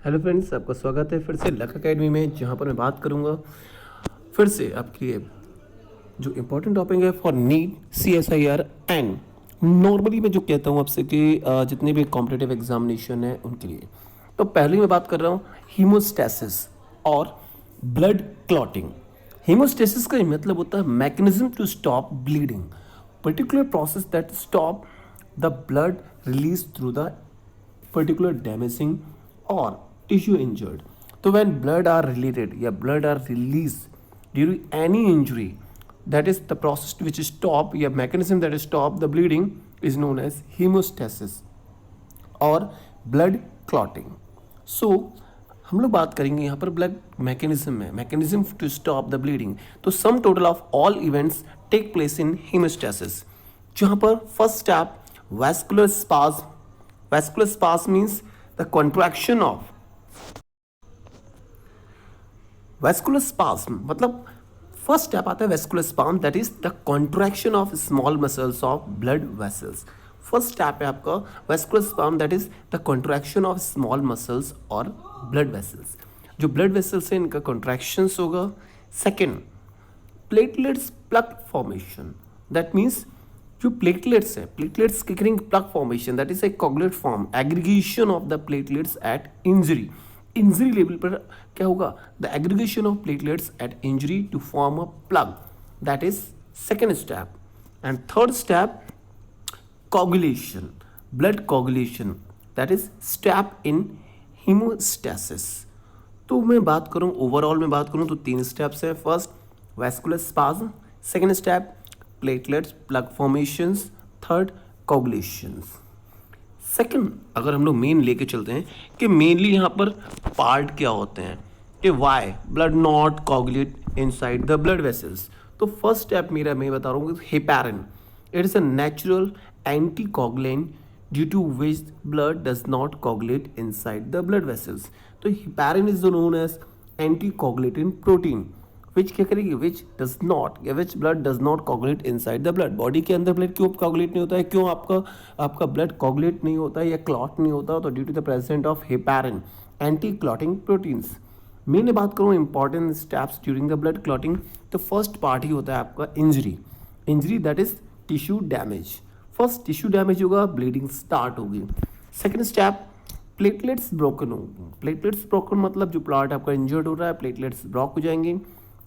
Hello friends, आपका स्वागत है फिर से लक अकेडमी में, जहां पर मैं बात करूंगा फिर से आपके लिए जो इम्पोर्टेंट टॉपिक है for NEET CSIR and normally मैं जो कहता हूं आपसे कि जितने भी कॉम्पिटिटिव एग्जामिनेशन है उनके लिए। तो पहले मैं बात कर रहा हूं हीमोस्टैसिस और ब्लड क्लॉटिंग। हीमोस्टैसिस का मतलब होता है mechanism to stop bleeding, particular process that stop the blood release through the particular damaging or tissue injured. So when blood are related या blood are released during any injury, that is the process which stop या mechanism that stop the bleeding is known as hemostasis और blood clotting. So हम लोग बात करेंगे यहाँ पर blood mechanism में, mechanism to stop the bleeding. तो sum total of all events take place in haemostasis, जहाँ पर first step vascular spasm. Vascular spasm means the contraction of vascular spasm, मतलब फर्स्ट स्टेप आता है vascular spasm, that is the contraction of small muscles of blood vessels. First step है आपका vascular spasm, that is the contraction of small muscles और blood vessels. जो blood vessels है इनका contractions होगा. Second, platelets plug formation, that means जो platelets है, platelets के करेंगे plug formation, that is a coagulate form, aggregation of the platelets at injury. Injury level पर क्या होगा? The aggregation of platelets at injury to form a plug, that is second step. And third step coagulation, blood coagulation, that is step in haemostasis. तो मैं बात करूं overall में बात करूं तो तीन स्टेप्स है. First vascular spasm, second step platelets plug formations, third coagulations. Second, अगर हम लोग मेन लेके चलते हैं कि मेनली यहाँ पर पार्ट क्या होते हैं कि why blood not coagulate inside the blood vessels. तो फर्स्ट स्टेप मेरा मैं बता रहा हूँ heparin. It is a natural anticoagulant due to which blood does not coagulate inside the blood vessels. तो heparin is known as anticoagulating protein which क्या करेगी, which does not या which blood does not coagulate inside the blood. Body के अंदर blood क्यों coagulate नहीं होता है, क्यों आपका ब्लड कोगुलेट नहीं होता है या क्लॉट नहीं होता, तो due to the present of heparin anti clotting proteins. मैंने बात करूँ important steps during the blood clotting, तो फर्स्ट पार्ट ही होता है आपका injury. Injury that is tissue damage. First tissue damage होगा, ब्लीडिंग स्टार्ट होगी. सेकेंड स्टेप प्लेटलेट्स ब्रोकन होगी. प्लेटलेट्स ब्रोकन मतलब जो प्लाट आपका इंजर्ड हो रहा है, प्लेटलेट्स ब्लॉक हो जाएंगे.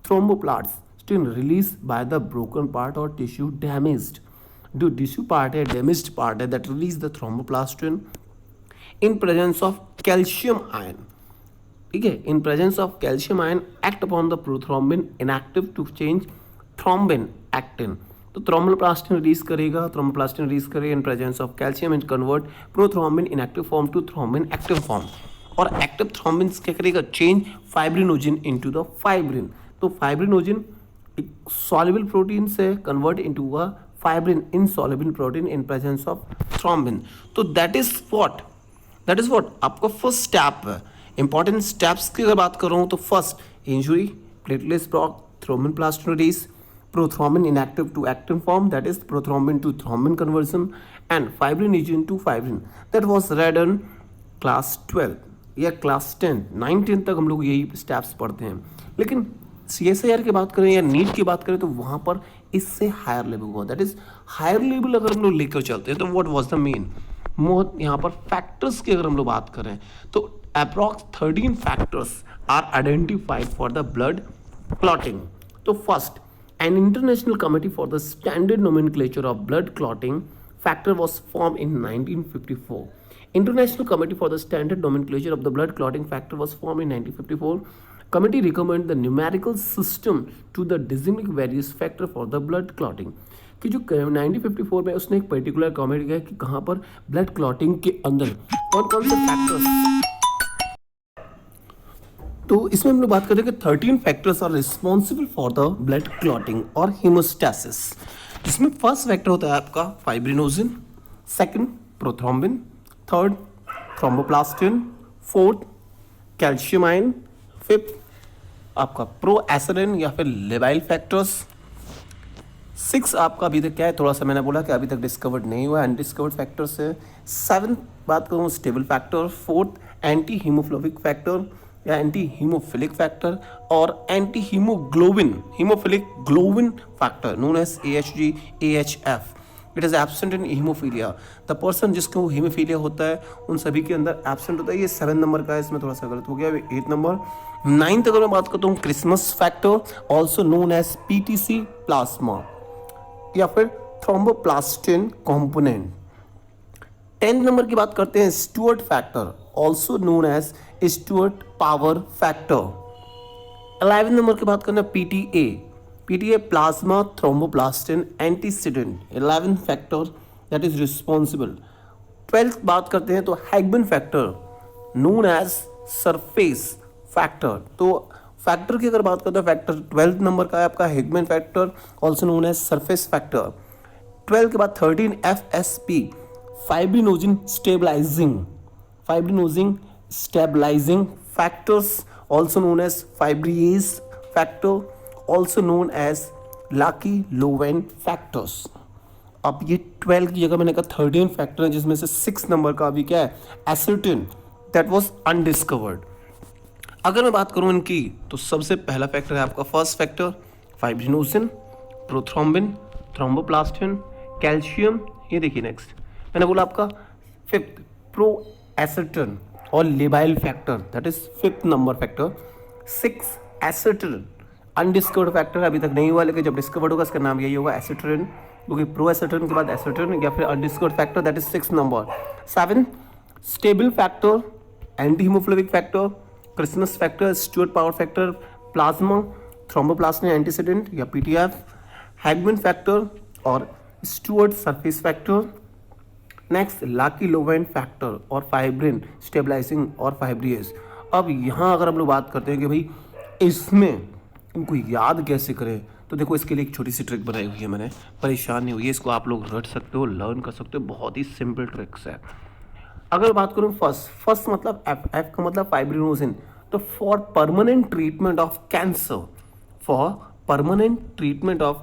Thromboplasts still released by the broken part or tissue damaged. जो टिश्यू पार्ट है, डैमेज्ड पार्ट है, that release the thromboplastin in presence of calcium ion. ठीक है, in presence of calcium ion act upon the prothrombin inactive to change thrombin actin. तो thromboplastin release करेगा, thromboplastin release करेगा in presence of calcium and convert prothrombin inactive form to thrombin active form. और active thrombin क्या करेगा, change fibrinogen into the fibrin. तो fibrinogen एक soluble protein से convert into a fibrin insoluble protein in presence of thrombin. तो that is what आपका first step है. Important steps की अगर बात कर रहा हूँ तो first injury, platelets block, thrombin plastin release, prothrombin inactive to actin form, that is prothrombin to thrombin conversion, and fibrinogen to fibrin. That was read in class 12 या class 10, 9-10 तक हम लोग यही स्टेप्स पढ़ते हैं. लेकिन CSIR की बात करें या नीट की बात करें तो वहाँ पर इससे हायर लेवल हुआ. दैट इज हायर लेवल अगर हम लोग लेकर चलते हैं तो व्हाट वाज द मेन यहाँ पर फैक्टर्स की अगर हम लोग बात करें तो approx 13 factors are identified for the blood clotting. तो first, an international committee for the standard nomenclature of blood clotting factor was formed in 1954. International committee for the standard nomenclature of the blood clotting factor was formed in 1954. Committee recommended the numerical system to the designating various factor for the blood clotting. कि जो 1954 में उसने एक particular committee किया कि कहाँ पर blood clotting के अंदर कौन कौन से फैक्टर्स. तो इसमें हम लोग बात करें कि 13 factors are responsible for the blood clotting और हीमोस्टैसिस. जिसमें फर्स्ट फैक्टर होता है आपका fibrinogen, second prothrombin, third thromboplastin, fourth calcium ion, fifth आपका प्रोएसिडिन या फिर लेबाइल फैक्टर्स, 6 आपका अभी तक क्या है, थोड़ा सा मैंने बोला कि अभी तक डिस्कवर्ड नहीं हुआ, अनडिस्कवर्ड फैक्टर से। 7 बात करूँ stable factor, 4th anti हीमोफ्लोबिक factor या एंटी हीमोफिलिक फैक्टर, और anti haemoglobin haemophilic globin factor known as AHG AHF। It is absent in haemophilia. The person जिसको हीमोफीलिया होता है उन सभी के अंदर एब्सेंट होता है। ये 7 नंबर का है, इसमें थोड़ा सा गलत हो गया, 8 नंबर। 9th अगर मैं बात करता हूँ Christmas factor also known as PTC plasma या फिर थ्रोम्बोप्लास्टिन कॉम्पोनेंट। 10th नंबर की बात करते हैं Stuart factor also known as Stuart power factor. 11th number की बात करना PTA plasma thromboplastin antecedent, 11th factor that is responsible. 12th बात करते हैं तो Hageman factor known as surface factor. तो फैक्टर की अगर बात करते हैं फैक्टर 12th नंबर का है आपका Hageman factor also known as surface factor. 12 के बाद 13 FSP fibrinogen stabilising factors also known as fibrinase factor also known as Laki Lorand factors. अब ये 12 की जगह मैंने कहा 13 फैक्टर है, जिसमें से 6 नंबर का अभी क्या है एसिटिन दैट वाज अनडिस्कवर्ड। अगर मैं बात करूं इनकी तो सबसे पहला फैक्टर है आपका first factor fibrinogen, prothrombin, thromboplastin, calcium. ये देखिए नेक्स्ट मैंने बोला आपका 5th प्रो एसिटिन और labile factor that is 5th number factor. 6 accelerin undiscovered factor अभी तक नहीं हुआ, लेकिन जब डिस्कवर्ड होगा इसका नाम यही होगा एसिटिन, क्योंकि प्रो एसिटिन के बाद एसिटिन या फिर undiscovered factor that is 6 number. 7 stable factor anti हीमोफ्लोबिक factor, Christmas factor, Stuart power factor, plasma thromboplastin antecedent या PTF, हैगमन फैक्टर और Stuart surface factor. Next Laki Lorand factor और फाइब्रिन स्टेबलाइजिंग और fibrinase. अब यहाँ अगर हम लोग बात करते हैं कि भाई इसमें इनको याद कैसे करें, तो देखो इसके लिए एक छोटी सी ट्रिक बनाई हुई है मैंने, परेशान नहीं हुई है, इसको आप लोग रट सकते हो, लर्न कर सकते हो, बहुत ही सिंपल ट्रिक्स है। अगर बात करूँ फर्स्ट मतलब एफ का मतलब फाइब्रिनोजिन, तो for permanent treatment of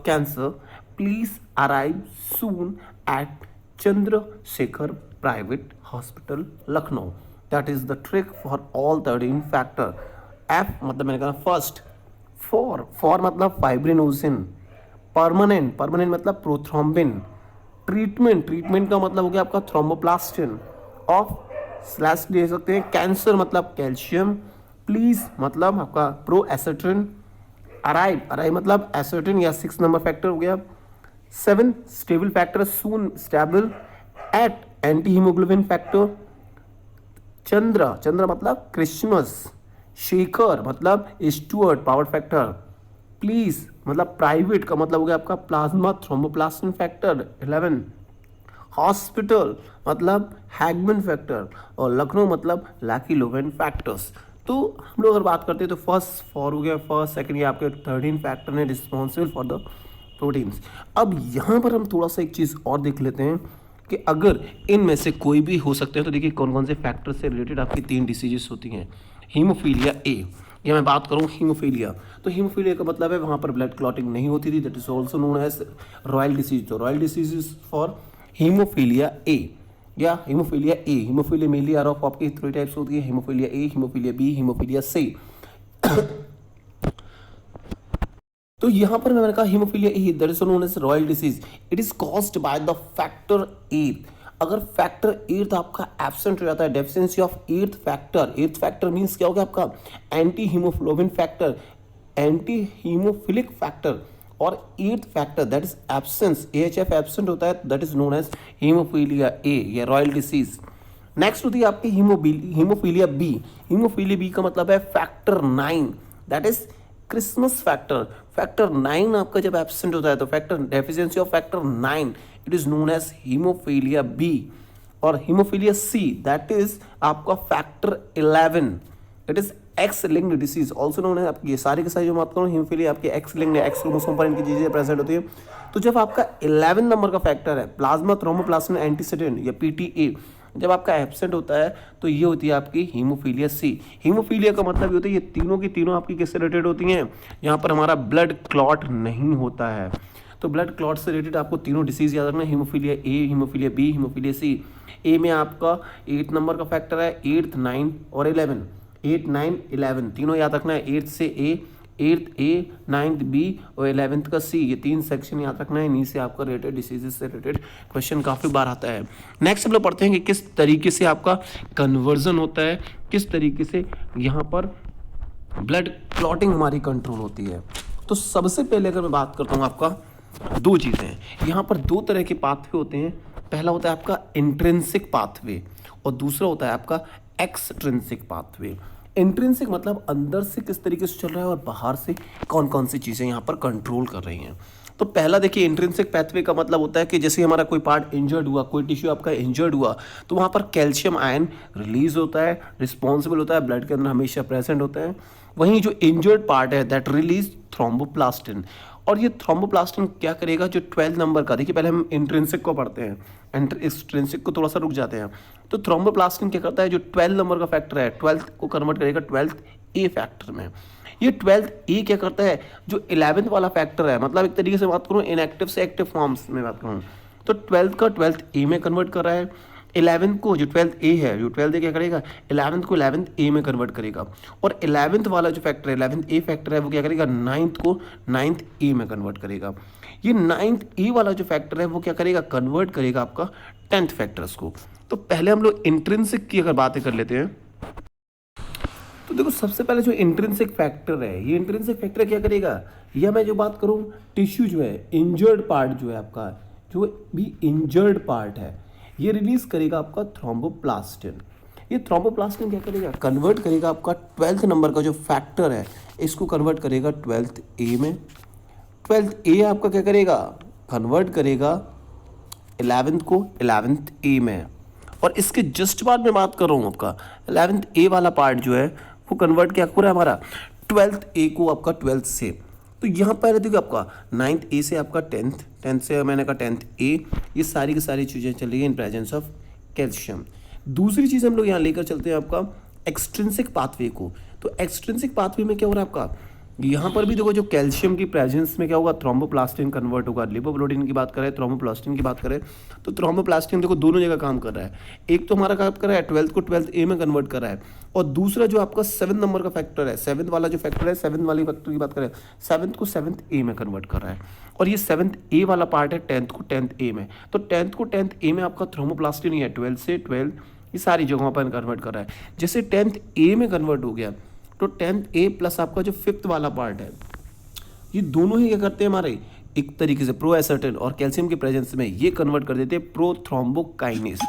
cancer please arrive soon eight Chandrashekhar private hospital Lucknow. That is the trick for all 13 factor. F मतलब मैंने कहा फर्स्ट, फॉर मतलब फाइब्रिनोजिन, परमानेंट मतलब प्रोथ्रोम्बिन, ट्रीटमेंट का मतलब हो गया आपका थ्रोम्बोप्लास्टिन, ऑफ स्लैश दे सकते हैं, कैंसर मतलब कैल्शियम, प्लीज मतलब आपका प्रो एसिटिन, अराइव मतलब एसिटिन या 6 नंबर फैक्टर हो गया। 7 stable factor soon stable, eight anti haemoglobin factor, Chandra मतलब क्रिसमस, शेखर मतलब स्टुअर्ट पावर फैक्टर, प्लीज मतलब प्राइवेट का मतलब हो गया आपका प्लाज्मा थ्रोम्बोप्लास्टिन फैक्टर 11, हॉस्पिटल मतलब हैगमन फैक्टर और लखनऊ मतलब लाकी लोवेन फैक्टर्स। तो हम लोग अगर बात करते हैं तो फर्स्ट फॉर हो गया, फर्स्ट सेकंड ये आपके 13 फैक्टर ने रिस्पॉन्सिबल फॉर द प्रोटीन्स। अब यहाँ पर हम थोड़ा सा एक चीज़ और देख लेते हैं कि अगर इनमें से कोई भी हो सकते हैं, तो देखिए कौन कौन से फैक्टर से रिलेटेड आपकी 3 डिसीजेस होती हैं। हीमोफीलिया ए, या मैं बात करूँ हीमोफीलिया, तो हीमोफीलिया का मतलब है वहाँ पर ब्लड क्लॉटिंग नहीं होती थी, that is also known as royal disease. तो royal disease is for haemophilia A या haemophilia A. Haemophilia mainly are of आपकी 3 टाइप्स होती है, haemophilia A, haemophilia B, haemophilia C. तो यहाँ पर मैंने कहा haemophilia A that is known as royal disease, it is caused by the factor 8। अगर फैक्टर 8 आपका एब्सेंट हो जाता है, deficiency of 8th factor means क्या हो गया आपका anti haemoglobin factor, anti haemophilic factor और 8th factor that is absence, AHF absent होता है, that is known as haemophilia A या रॉयल डिसीज। नेक्स्ट होती है आपकी हीमोफीलिया बी। हीमोफीलिया बी का मतलब है factor 9 that is Christmas factor 9 आपका जब एब्सेंट होता है तो factor deficiency of factor 9 it is known as haemophilia B. और हीमोफीलिया सी दैट इज आपका factor 11, it is X linked disease also known है। आपकी ये सारी के सारी जो बात करूँ हीमोफीलिया आपकी एक्स लिंक्ड है, एक्स क्रोमोसोम पर इनकी चीजें प्रेजेंट होती है। तो जब आपका 11 नंबर का फैक्टर है प्लाज्मा थ्रोम्बोप्लास्टिन एंटीसीडेंट या PTA, जब आपका एब्सेंट होता है तो ये होती है आपकी हीमोफीलिया सी। हीमोफीलिया का मतलब ये होता है ये तीनों की तीनों आपकी किससे रिलेटेड होती हैं, यहाँ पर हमारा ब्लड क्लॉट नहीं होता है। तो ब्लड क्लॉट से रिलेटेड आपको तीनों डिसीज याद रखना है, haemophilia A, haemophilia B, haemophilia C. A में आपका 8 नंबर का फैक्टर है, 8th 9th और 11, 8 9 11 तीनों याद रखना है, 8th से ए, 8th ए, 9th बी और 11th का सी, ये 3 सेक्शन याद रखना है। इन्हीं से आपका रिलेटेड डिसीजेस से रिलेटेड क्वेश्चन काफ़ी बार आता है। नेक्स्ट हम लोग पढ़ते हैं कि किस तरीके से आपका कन्वर्जन होता है, किस तरीके से यहाँ पर ब्लड क्लॉटिंग हमारी कंट्रोल होती है। तो सबसे पहले अगर मैं बात करता हूँ आपका, दो चीज़ें हैं यहाँ पर, दो तरह के पाथवे होते हैं। पहला होता है आपका इंट्रिंसिक पाथवे और दूसरा होता है आपका एक्सट्रिंसिक पाथवे। इंट्रिंसिक मतलब अंदर से किस तरीके से चल रहा है और बाहर से कौन कौन सी चीज़ें यहाँ पर कंट्रोल कर रही हैं। तो पहला देखिए, इंट्रिंसिक पाथवे का मतलब होता है कि जैसे हमारा कोई पार्ट इंजर्ड हुआ, कोई टिश्यू आपका इंजर्ड हुआ, तो वहाँ पर कैल्शियम आयन रिलीज होता है, रिस्पॉन्सिबल होता है, ब्लड के अंदर हमेशा प्रेजेंट होता है। वहीं जो इंजर्ड पार्ट है दैट रिलीज थ्रोम्बोप्लास्टिन, और ये थ्रोम्बोप्लास्टिन क्या करेगा, जो 12 नंबर का, देखिए पहले हम इंट्रिंसिक को पढ़ते हैं, एक्सट्रिंसिक को थोड़ा सा रुक जाते हैं। तो थ्रोम्बोप्लास्टिन क्या करता है, जो 12 नंबर का फैक्टर है, 12th को कन्वर्ट करेगा 12th ए फैक्टर में। ये 12th ए क्या करता है, जो 11th वाला फैक्टर है, मतलब एक तरीके से बात करूँ इनएक्टिव से एक्टिव फॉर्म्स में बात करूँ, तो 12th का 12th ए में कन्वर्ट कर रहा है, 11th को जो 12th ए है, जो 12th ए क्या करेगा, 11th को 11th ए में कन्वर्ट करेगा, और 11th वाला जो फैक्टर है, 11th ए फैक्टर है, वो क्या करेगा, 9th को 9th ए में कन्वर्ट करेगा। ये 9th ए वाला जो फैक्टर है वो क्या करेगा, कन्वर्ट करेगा आपका 10th फैक्टर्स को। तो पहले हम लोग इंट्रिंसिक की अगर बातें कर लेते हैं, तो देखो सबसे पहले जो इंट्रिंसिक फैक्टर है, ये इंट्रिंसिक फैक्टर क्या करेगा, या मैं जो बात करूं टिश्यू जो है, इंजर्ड पार्ट जो है आपका, जो भी इंजर्ड पार्ट है, ये रिलीज करेगा आपका थ्रोम्बोप्लास्टिन। ये थ्रोम्बोप्लास्टिन क्या करेगा, कन्वर्ट करेगा आपका 12th नंबर का जो फैक्टर है, इसको कन्वर्ट करेगा 12th ए में। 12th ए आपका क्या करेगा, कन्वर्ट करेगा 11th को 11th ए में। और इसके जस्ट बाद में बात कर रहा हूँ आपका 11th ए वाला पार्ट जो है वो कन्वर्ट क्या हो रहा है हमारा 12th ए को आपका 12th से। तो यहाँ पर देखिए आपका 9th ए से आपका 10th से मैंने कहा 10th ए, ये सारी की सारी चीज़ें चल रही है इन प्रेजेंस ऑफ कैल्शियम। दूसरी चीज़ हम लोग यहाँ लेकर चलते हैं आपका एक्सट्रिंसिक पाथवे को। तो एक्सट्रिंसिक पाथवे में क्या हो रहा है आपका, यहाँ पर भी देखो जो कैल्शियम की प्रेजेंस में क्या होगा, थ्रोम्बोप्लास्टिन कन्वर्ट होगा। लिपोप्रोटीन की बात करें, थ्रोम्बोप्लास्टिन की बात करें, तो थ्रोम्बोप्लास्टिन देखो दोनों जगह काम कर रहा है। एक तो हमारा काम कर रहा है 12th को 12th ए में कन्वर्ट कर रहा है, और दूसरा जो आपका 7 नंबर का फैक्टर है, 7th वाला जो फैक्टर है, 7th वाली फैक्टर की बात करें, 7th को 7th ए में कन्वर्ट कर रहा है। और ये 7th ए वाला पार्ट है 10th को 10th ए में। तो 10th को 10th ए में आपका थ्रोम्बोप्लास्टिन ही है, 12 से 12 ये सारी जगहों पर कन्वर्ट कर रहा है। जैसे 10th ए में कन्वर्ट हो गया, तो 10th ए प्लस आपका जो 5th वाला पार्ट है, ये दोनों ही क्या करते हैं हमारे एक तरीके से प्रो एसर्टिन और कैल्शियम के प्रेजेंस में ये कन्वर्ट कर देते हैं प्रोथ्रोम्बोकाइनेज।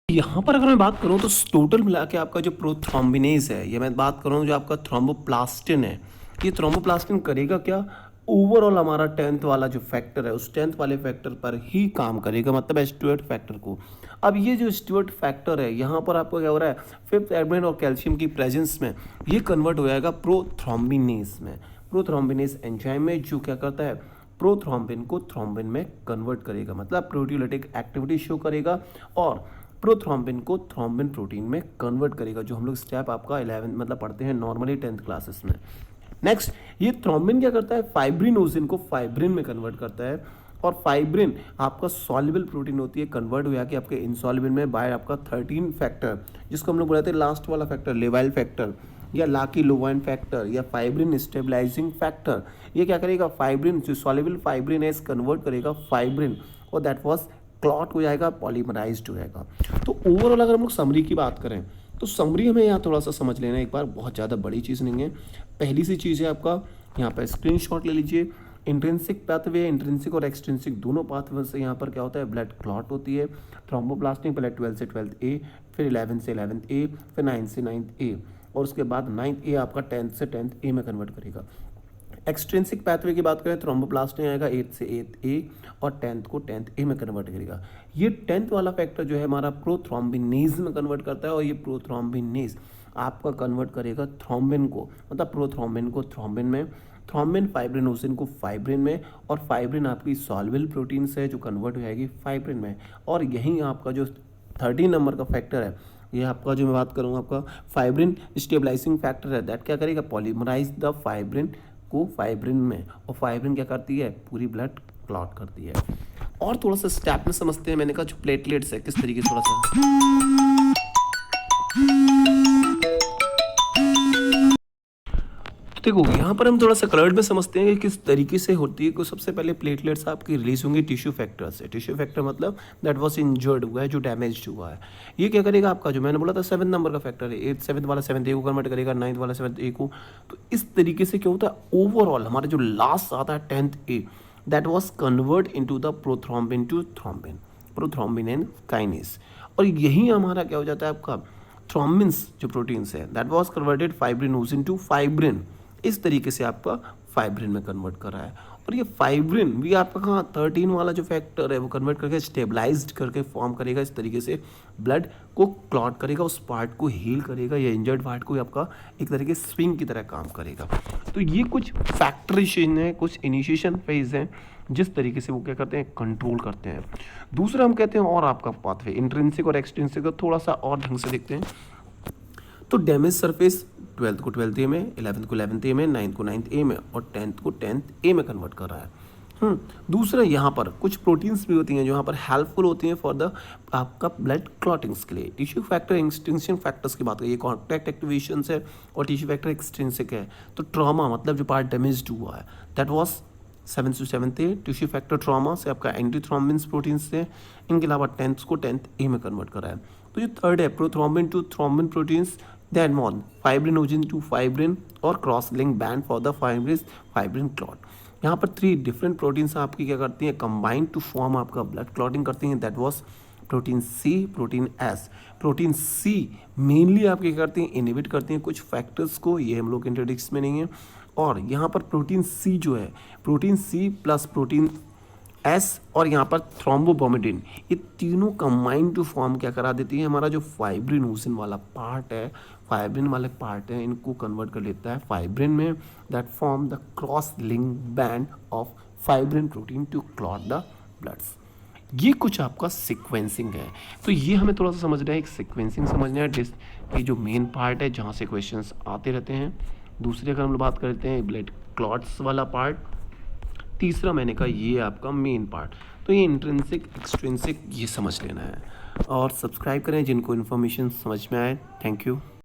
यहाँ पर अगर मैं बात करूँ तो टोटल मिला के आपका जो प्रोथ्रोम्बिनेज है, ये मैं बात कर रहा हूँ जो आपका थ्रोम्बोप्लास्टिन है, ये थ्रोम्बोप्लास्टिन करेगा क्या, ओवरऑल हमारा 10th वाला जो फैक्टर है उस 10th वाले फैक्टर पर ही काम करेगा, मतलब स्टुअर्ट फैक्टर को। अब ये जो स्टुअर्ट फैक्टर है यहाँ पर आपको क्या हो रहा है, 5th एडमिन और कैल्शियम की प्रेजेंस में ये कन्वर्ट हो जाएगा प्रोथ्रोम्बिनेज में। प्रोथ्रोम्बिनेज एंजाइम में जो क्या करता है, प्रोथ्रोम्बिन को थ्रोम्बिन में कन्वर्ट करेगा, मतलब प्रोटियोलिटिक एक्टिविटी शो करेगा, और प्रोथ्रोम्बिन को थ्रोम्बिन प्रोटीन में कन्वर्ट करेगा, जो हम लोग स्टेप आपका 11 मतलब पढ़ते हैं नॉर्मली 10th क्लासेस में। नेक्स्ट, ये थ्रोम्बिन क्या करता है, फाइब्रिनोजिन को फाइब्रिन में कन्वर्ट करता है, और फाइब्रिन आपका सॉल्युबल प्रोटीन होती है, कन्वर्ट हो जाके आपके इनसॉल्युबल में बाय आपका 13 फैक्टर, जिसको हम लोग बोलते हैं लास्ट वाला फैक्टर लेवाइल फैक्टर या लाकी लोवाइन फैक्टर या फाइब्रिन स्टेबलाइजिंग फैक्टर। ये क्या करेगा, फाइब्रिन जो सॉल्युबल फाइब्रिन है कन्वर्ट करेगा फाइब्रिन, और दैट वाज क्लॉट हो जाएगा, पॉलीमराइज्ड हो जाएगा। तो ओवरऑल अगर हम लोग समरी की बात करें तो समरी हमें यहाँ थोड़ा सा समझ लेना एक बार, बहुत ज़्यादा बड़ी चीज़ नहीं है। पहली सी चीज़ है आपका, यहाँ पर स्क्रीनशॉट ले लीजिए, इंट्रिंसिक पाथवे, इंट्रिंसिक और एक्सट्रिंसिक दोनों पाथवे से यहाँ पर क्या होता है, ब्लड क्लॉट होती है। थ्रोम्बोप्लास्टिन पहले 12 से 12th ए, फिर 11 से 11th ए, फिर 9 से 9th ए, और उसके बाद 9th ए आपका 10th से 10th ए में कन्वर्ट करेगा। एक्सट्रिंसिक पाथवे की बात करें, थ्रोम्बोप्लास्टिन आएगा 8 से 8th ए और 10th को 10th ए में कन्वर्ट करेगा। ये 10th वाला फैक्टर जो है हमारा प्रोथ्रोम्बिनेज में कन्वर्ट करता है, और ये प्रोथ्रोम्बिनेज आपका कन्वर्ट करेगा थ्रोम्बिन को, मतलब प्रोथ्रोम्बिन को थ्रोम्बिन में, थ्रोम्बिन फाइब्रिनोसिन को फाइब्रिन में, और फाइब्रिन आपकी सॉल्युबल प्रोटीन से जो कन्वर्ट हो जाएगी फाइब्रिन में। और यहीं आपका जो 13 नंबर का फैक्टर है, ये आपका जो मैं बात करूँगा आपका फाइब्रिन स्टेबलाइजिंग फैक्टर है, दैट क्या करेगा, पॉलीमराइज द फाइब्रिन को फाइब्रिन में, और फाइब्रिन क्या करती है, पूरी ब्लड क्लॉट करती है। और थोड़ा सा स्टेप में समझते हैं, मैंने कहा जो प्लेटलेट्स है किस तरीके से, थोड़ा सा तो देखो यहाँ पर हम थोड़ा सा कलर्ड में समझते हैं कि किस तरीके से होती है। सबसे पहले प्लेटलेट्स आपकी रिलीज होंगी टिश्यू फैक्टर से। टिश्यू फैक्टर मतलब दैट वाज इंजर्ड हुआ है, जो डैमेज हुआ है। ये क्या करेगा आपका, जो मैंने बोला था 7 नंबर का फैक्टर है, 8 7 वाला 7 ए को कन्वर्ट करेगा, 9 वाला 7 ए को। तो इस तरीके से क्या होता है, ओवरऑल हमारा जो लास्ट आता है 10th A, that was convert into the prothrombin to thrombin, prothrombin and kinase. और यही हमारा क्या हो जाता है आपका थ्रोम्बिन्स जो प्रोटीन्स है, that was converted fibrinogen to fibrin. इस तरीके से आपका फाइब्रिन में कन्वर्ट कर रहा है। और ये फाइब्रिन भी आपका कहाँ 13 वाला जो फैक्टर है वो कन्वर्ट करके स्टेबलाइज्ड करके फॉर्म करेगा, इस तरीके से ब्लड को क्लॉट करेगा, उस पार्ट को हील करेगा, या इंजर्ड पार्ट को आपका एक तरीके से स्विंग की तरह काम करेगा। तो ये कुछ फैक्टरेशन है, कुछ इनिशिएशन फेज है, जिस तरीके से वो क्या करते हैं, कंट्रोल करते हैं। दूसरा हम कहते हैं और आपका पाथवे इंट्रिंसिक और एक्सट्रिंसिक का थोड़ा सा और ढंग से देखते हैं। तो डैमेज सरफेस 12th को 12th ए में, 11th को 11th ए में, 9th को 9th ए में, और 10th को 10th ए में कन्वर्ट कर रहा है। दूसरा यहाँ पर कुछ प्रोटीन्स भी होती हैं जो यहाँ पर हेल्पफुल होती हैं फॉर द आपका ब्लड क्लॉटिंग्स के लिए। टिश्यू फैक्टर एक्सटेंशन फैक्टर्स की बात करिए, कॉन्टैक्ट एक्टिवेशंस है, और टिश्यू फैक्टर एक्सटेंसिक है। तो ट्रॉमा मतलब जो पार्ट डैमेज हुआ है, that was 7th to 7th A. Tissue factor trauma से आपका एंटीथ्रोम्बिन्स प्रोटीन्स से, इनके अलावा 10th को 10th ए में कन्वर्ट कर रहा है। तो जो थर्ड है prothrombin to thrombin proteins, then one fibrinogen to fibrin, और cross link band for the fibrin clot. यहाँ पर 3 डिफरेंट प्रोटीन्स आपकी क्या करती हैं, कंबाइन टू फॉर्म आपका ब्लड क्लॉटिंग करती हैं। That was protein C, protein S. Protein C mainly आपकी क्या करती हैं, इनहिबिट करती हैं कुछ फैक्टर्स को, ये हम लोग इंट्रोडक्शन में नहीं है। और यहाँ पर प्रोटीन सी जो है, protein C plus protein S और यहाँ पर थ्रोम्बोब्रोमिडिन, ये तीनों कंबाइन टू फॉर्म क्या करा देती है, हमारा जो फाइब्रिनोसिन वाला पार्ट है, फाइब्रिन वाले पार्ट है, इनको कन्वर्ट कर लेता है फाइब्रिन में, that form the cross link band of fibrin protein to clot the bloods. ये कुछ आपका सीक्वेंसिंग है। तो ये हमें थोड़ा सा समझना है, एक सीक्वेंसिंग समझना है कि जो मेन पार्ट है जहाँ से क्वेश्चंस आते रहते हैं। दूसरे अगर हम लोग बात करते हैं ब्लड क्लॉट्स वाला पार्ट, तीसरा मैंने कहा ये आपका मेन पार्ट। तो ये इंट्रिंसिक एक्सट्रिंसिक ये समझ लेना है, और सब्सक्राइब करें जिनको इन्फॉर्मेशन समझ में आए। Thank you.